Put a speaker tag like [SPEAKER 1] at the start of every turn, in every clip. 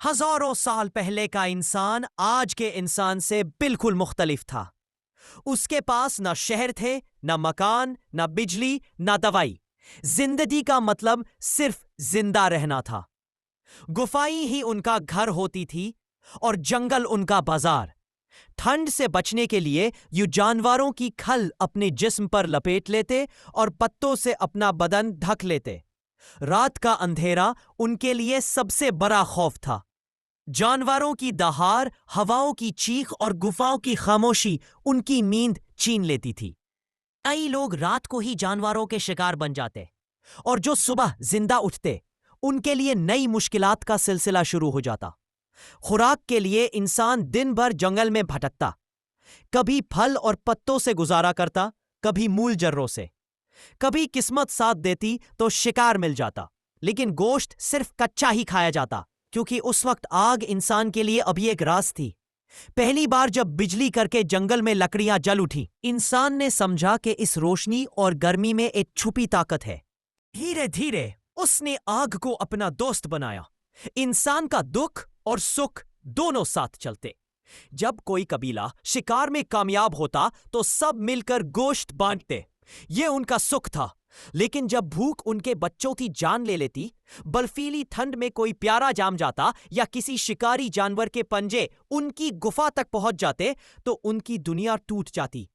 [SPEAKER 1] हजारों साल पहले का इंसान आज के इंसान से बिल्कुल मुख्तलिफ था। उसके पास ना शहर थे, ना मकान, ना बिजली, ना दवाई। जिंदगी का मतलब सिर्फ जिंदा रहना था। गुफाएं ही उनका घर होती थी और जंगल उनका बाजार। ठंड से बचने के लिए ये जानवरों की खल अपने जिस्म पर लपेट लेते और पत्तों से अपना बदन ढक लेते। रात का अंधेरा उनके लिए सबसे बड़ा खौफ था। जानवरों की दहाड़, हवाओं की चीख और गुफाओं की खामोशी उनकी नींद छीन लेती थी। कई लोग रात को ही जानवरों के शिकार बन जाते और जो सुबह जिंदा उठते, उनके लिए नई मुश्किलात का सिलसिला शुरू हो जाता। खुराक के लिए इंसान दिन भर जंगल में भटकता, कभी फल और पत्तों से गुजारा करता, कभी मूल जर्रों से। कभी किस्मत साथ देती तो शिकार मिल जाता, लेकिन गोश्त सिर्फ कच्चा ही खाया जाता, क्योंकि उस वक्त आग इंसान के लिए अभी एक राज थी। पहली बार जब बिजली करके जंगल में लकड़ियां जल उठी, इंसान ने समझा कि इस रोशनी और गर्मी में एक छुपी ताकत है। धीरे धीरे उसने आग को अपना दोस्त बनाया। इंसान का दुख और सुख दोनों साथ चलते। जब कोई कबीला शिकार में कामयाब होता तो सब मिलकर गोश्त बांटते। ये उनका सुख था। लेकिन जब भूख उनके बच्चों की जान ले लेती, बर्फीली ठंड में कोई प्यारा जाम जाता या किसी शिकारी जानवर के पंजे उनकी गुफा तक पहुंच जाते, तो उनकी दुनिया टूट जाती।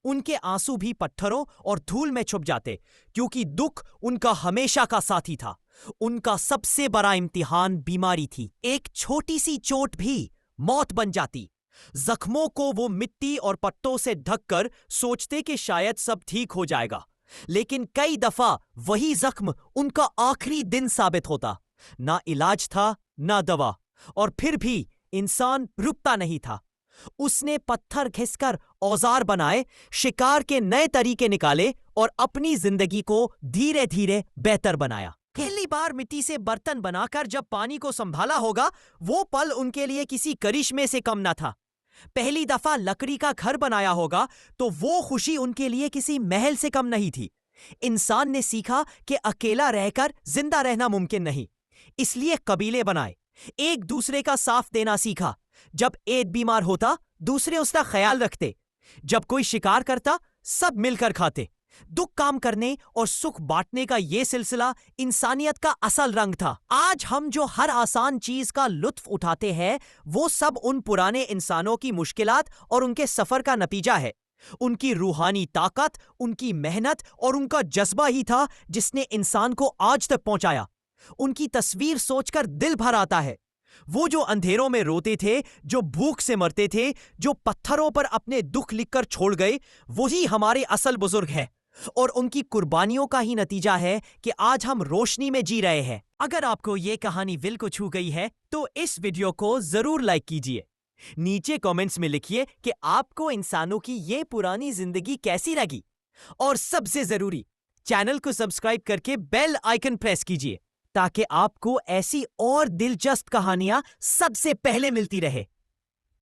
[SPEAKER 1] उनके आंसू भी पत्थरों और धूल में छुप जाते, क्योंकि दुख उनका हमेशा का साथी था। उनका सबसे बड़ा इम्तिहान बीमारी थी। एक छोटी सी चोट भी मौत बन जाती। जख्मों को वो मिट्टी और पत्तों से ढककर सोचते कि शायद सब ठीक हो जाएगा, लेकिन कई दफा वही जख्म उनका आखिरी दिन साबित होता। ना इलाज था, ना दवा, और फिर भी इंसान रुकता नहीं था। उसने पत्थर घिसकर औजार बनाए, शिकार के नए तरीके निकाले और अपनी जिंदगी को धीरे धीरे बेहतर बनाया। पहली बार मिट्टी से बर्तन बनाकर जब पानी को संभाला होगा, वो पल उनके लिए किसी करिश्मे से कम न था। पहली दफा लकड़ी का घर बनाया होगा तो वो खुशी उनके लिए किसी महल से कम नहीं थी। इंसान ने सीखा कि अकेला रहकर जिंदा रहना मुमकिन नहीं, इसलिए कबीले बनाए। एक दूसरे का साथ देना सीखा। जब एक बीमार होता, दूसरे उसका ख्याल रखते। जब कोई शिकार करता, सब मिलकर खाते। दुख काम करने और सुख बांटने का यह सिलसिला इंसानियत का असल रंग था। आज हम जो हर आसान चीज का लुत्फ उठाते हैं, वो सब उन पुराने इंसानों की मुश्किलात और उनके सफर का नतीजा है। उनकी रूहानी ताकत, उनकी मेहनत और उनका जज्बा ही था जिसने इंसान को आज तक पहुंचाया। उनकी तस्वीर सोचकर दिल भर आता है। वो जो अंधेरों में रोते थे, जो भूख से मरते थे, जो पत्थरों पर अपने दुख लिखकर छोड़ गए, वही हमारे असल बुजुर्ग हैं। और उनकी कुर्बानियों का ही नतीजा है कि आज हम रोशनी में जी रहे हैं। अगर आपको ये कहानी दिल को छू गई है तो इस वीडियो को जरूर लाइक कीजिए। नीचे कमेंट्स में लिखिए कि आपको इंसानों की ये पुरानी जिंदगी कैसी लगी, और सबसे जरूरी, चैनल को सब्सक्राइब करके बेल आइकन प्रेस कीजिए ताकि आपको ऐसी और दिलचस्प कहानियां सबसे पहले मिलती रहे।